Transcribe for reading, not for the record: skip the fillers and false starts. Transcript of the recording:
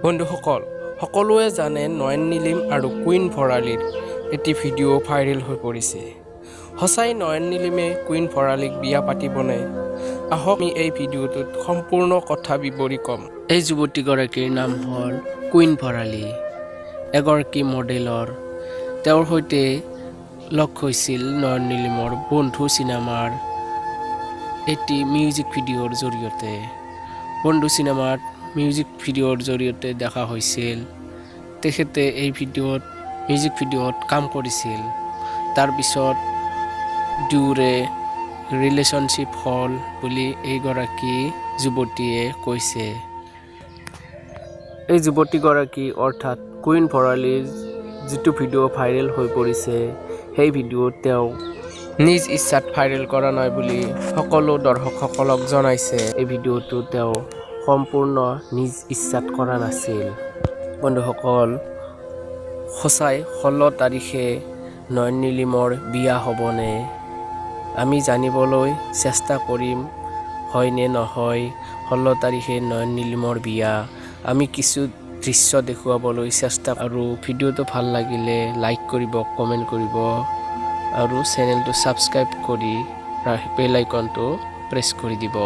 বন্ধুসকল, সকলোৱে জানে নয়ন নীলিম আৰু কুইন ভৰালীৰ এটি ভিডিঅ' ভাইৰেল হৈ পৰিছে। সঁচাই নয়ন নীলিমে কুইন ভৰালীক বিয়া পাতিবনে? আহক আমি এই ভিডিঅ'টোত সম্পূৰ্ণ কথা বিৱৰি ক'ম। এই যুৱতীগৰাকীৰ নাম হ'ল কুইন ভৰালী, এগৰাকী মডেলৰ। তেওঁৰ সৈতে লগ হৈছিল নয়ন নীলিমৰ বন্ধু চিনেমাৰ এটি মিউজিক ভিডিঅ'ৰ জৰিয়তে। বন্ধু চিনেমাত মিউজিক ভিডিঅ'ৰ জৰিয়তে দেখা হৈছিল। তেখেতে এই মিউজিক ভিডিঅ'ত কাম কৰিছিল। তাৰপিছত দুয়োৰে ৰিলেশ্যনশ্বিপ হ'ল বুলি এইগৰাকী যুৱতীয়ে কৈছে। এই যুৱতীগৰাকী অৰ্থাৎ কুইন ভৰালীৰ যিটো ভিডিঅ' ভাইৰেল হৈ পৰিছে, সেই ভিডিঅ'ত তেওঁ নিজ ইচ্ছাত ভাইৰেল কৰা নাই বুলি সকলো দৰ্শকসকলক জনাইছে। এই ভিডিঅ'টো তেওঁ সম্পূৰ্ণ নিজ ইচ্ছাত কৰা নাছিল। বন্ধুসকল, সঁচাই 16 তাৰিখে নয়ন নীলিমৰ বিয়া হ'বনে? আমি জানিবলৈ চেষ্টা কৰিম হয় নে নহয়। 16 তাৰিখে নয়ন নীলিমৰ বিয়া। আমি কিছু দৃশ্য দেখুৱাবলৈ চেষ্টা আৰু ভিডিঅ'টো ভাল লাগিলে লাইক কৰিব, কমেণ্ট কৰিব আৰু চেনেলটো ছাবস্ক্ৰাইব কৰি বেল আইকনটো প্ৰেছ কৰি দিব।